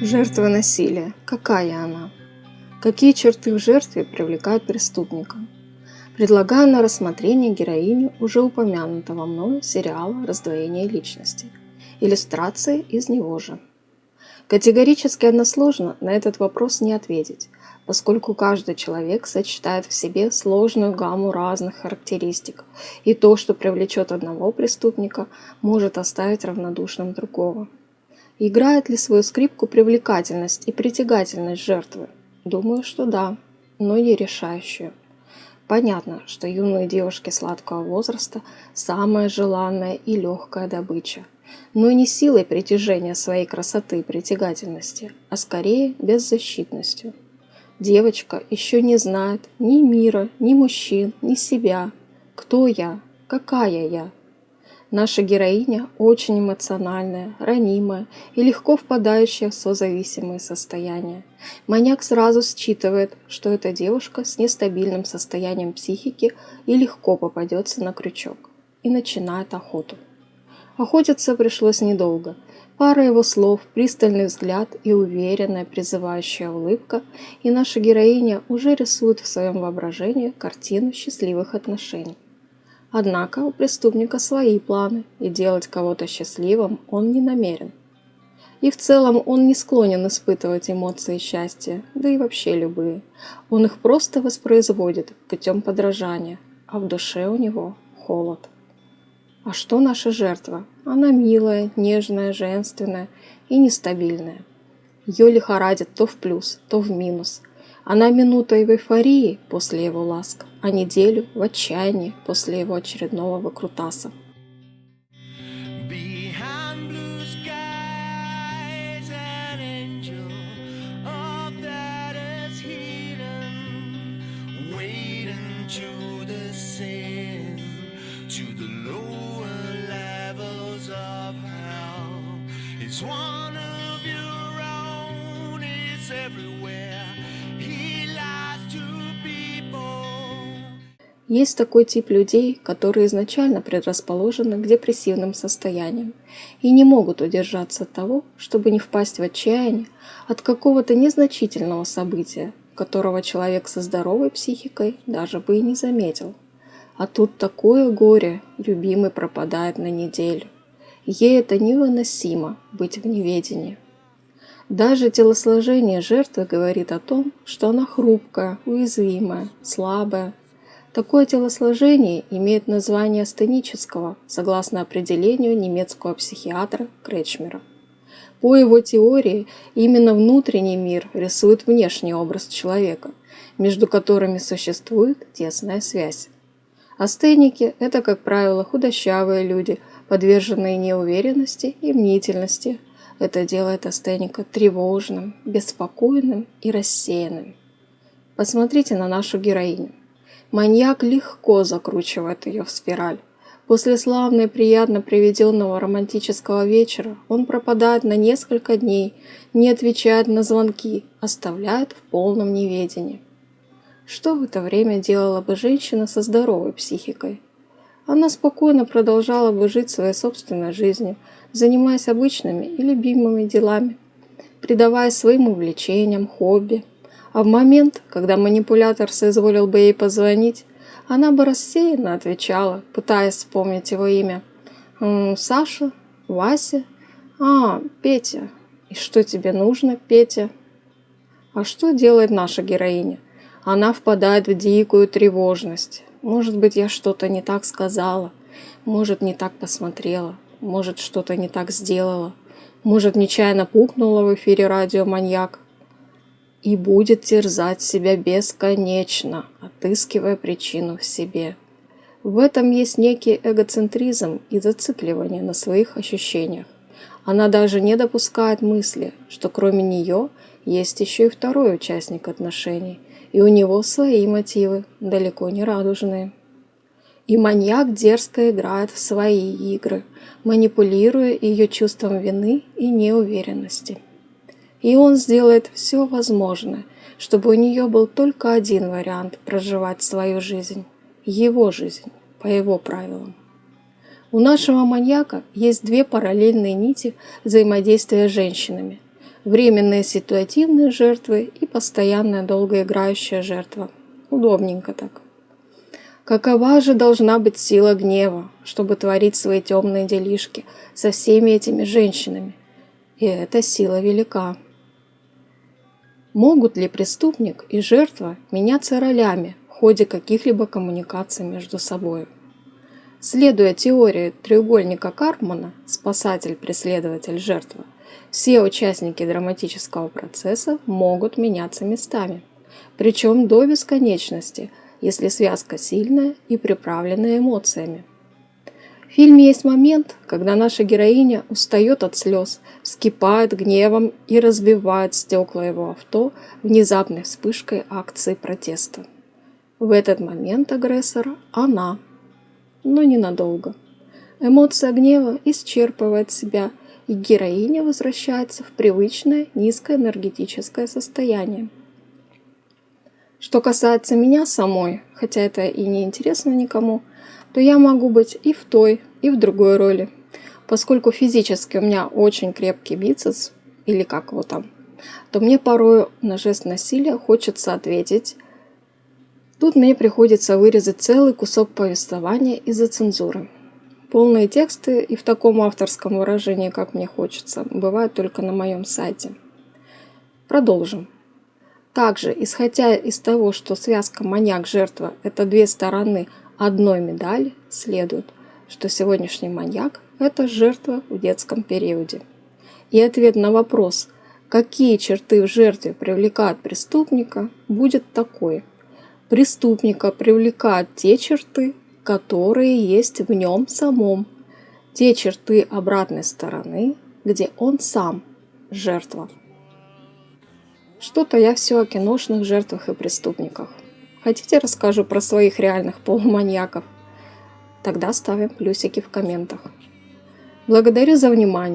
Жертва насилия. Какая она? Какие черты в жертве привлекают преступника? Предлагаю на рассмотрение героиню уже упомянутого мною сериала «Раздвоение личности». Иллюстрации из него же. Категорически односложно на этот вопрос не ответить, поскольку каждый человек сочетает в себе сложную гамму разных характеристик, и то, что привлечет одного преступника, может оставить равнодушным другого. Играет ли свою скрипку привлекательность и притягательность жертвы? Думаю, что да, но не решающую. Понятно, что юные девушки сладкого возраста – самая желанная и легкая добыча, но не силой притяжения своей красоты и притягательности, а скорее беззащитностью. Девочка еще не знает ни мира, ни мужчин, ни себя. Кто я? Какая я? Наша героиня очень эмоциональная, ранимая и легко впадающая в созависимые состояния. Маньяк сразу считывает, что эта девушка с нестабильным состоянием психики и легко попадется на крючок, и начинает охоту. Охотиться пришлось недолго. Пара его слов, пристальный взгляд и уверенная призывающая улыбка, и наша героиня уже рисует в своем воображении картину счастливых отношений. Однако у преступника свои планы, и делать кого-то счастливым он не намерен. И в целом он не склонен испытывать эмоции счастья, да и вообще любые. Он их просто воспроизводит путем подражания, а в душе у него холод. А что наша жертва? Она милая, нежная, женственная и нестабильная. Ее лихорадит то в плюс, то в минус. Она минутой в эйфории после его ласк, а неделю в отчаянии после его очередного выкрутаса. Есть такой тип людей, которые изначально предрасположены к депрессивным состояниям и не могут удержаться от того, чтобы не впасть в отчаяние от какого-то незначительного события, которого человек со здоровой психикой даже бы и не заметил. А тут такое горе, любимый пропадает на неделю. Ей это невыносимо быть в неведении. Даже телосложение жертвы говорит о том, что она хрупкая, уязвимая, слабая. Такое телосложение имеет название астенического, согласно определению немецкого психиатра Кречмера. По его теории, именно внутренний мир рисует внешний образ человека, между которыми существует тесная связь. Астеники – это, как правило, худощавые люди, подверженные неуверенности и мнительности. Это делает астеника тревожным, беспокойным и рассеянным. Посмотрите на нашу героиню. Маньяк легко закручивает ее в спираль. После славно и приятно проведенного романтического вечера он пропадает на несколько дней, не отвечает на звонки, оставляет в полном неведении. Что в это время делала бы женщина со здоровой психикой? Она спокойно продолжала бы жить своей собственной жизнью, занимаясь обычными и любимыми делами, предаваясь своим увлечениям, хобби. А в момент, когда манипулятор соизволил бы ей позвонить, она бы рассеянно отвечала, пытаясь вспомнить его имя. «Саша? Вася? Петя. И что тебе нужно, Петя?» А что делает наша героиня? Она впадает в дикую тревожность. Может быть, я что-то не так сказала, может, не так посмотрела, может, что-то не так сделала, может, нечаянно пукнула в эфире радио маньяк. И будет терзать себя бесконечно, отыскивая причину в себе. В этом есть некий эгоцентризм и зацикливание на своих ощущениях. Она даже не допускает мысли, что кроме нее есть еще и второй участник отношений, и у него свои мотивы, далеко не радужные. И маньяк дерзко играет в свои игры, манипулируя ее чувством вины и неуверенности. И он сделает все возможное, чтобы у нее был только один вариант проживать свою жизнь, его жизнь, по его правилам. У нашего маньяка есть две параллельные нити взаимодействия с женщинами. временные ситуативные жертвы и постоянная долгоиграющая жертва. Удобненько так. Какова же должна быть сила гнева, чтобы творить свои темные делишки со всеми этими женщинами? И эта сила велика. Могут ли преступник и жертва меняться ролями в ходе каких-либо коммуникаций между собой? Следуя теории треугольника Карпмана «спасатель, преследователь, жертва», все участники драматического процесса могут меняться местами, причем до бесконечности, если связка сильная и приправленная эмоциями. В фильме есть момент, когда наша героиня устает от слез, вскипает гневом и разбивает стекла его авто внезапной вспышкой акции протеста. В этот момент агрессор – она, но ненадолго. Эмоция гнева исчерпывает себя, и героиня возвращается в привычное низкоэнергетическое состояние. Что касается меня самой, хотя это и не интересно никому, то я могу быть и в той, и в другой роли, поскольку физически у меня очень крепкий бицепс, или как его там, то мне порой на жест насилия хочется ответить. Тут мне приходится вырезать целый кусок повествования из-за цензуры. Полные тексты и в таком авторском выражении, как мне хочется, бывают только на моем сайте. Продолжим. Также, исходя из того, что связка маньяк-жертва – это две стороны одной медали, следует, что сегодняшний маньяк – это жертва в детском периоде. И ответ на вопрос, какие черты в жертве привлекают преступника, будет такой. Преступника привлекают те черты, которые есть в нем самом, те черты обратной стороны, где он сам жертва. Что-то я все о киношных жертвах и преступниках. Хотите, расскажу про своих реальных полуманьяков? Тогда ставим плюсики в комментах. Благодарю за внимание.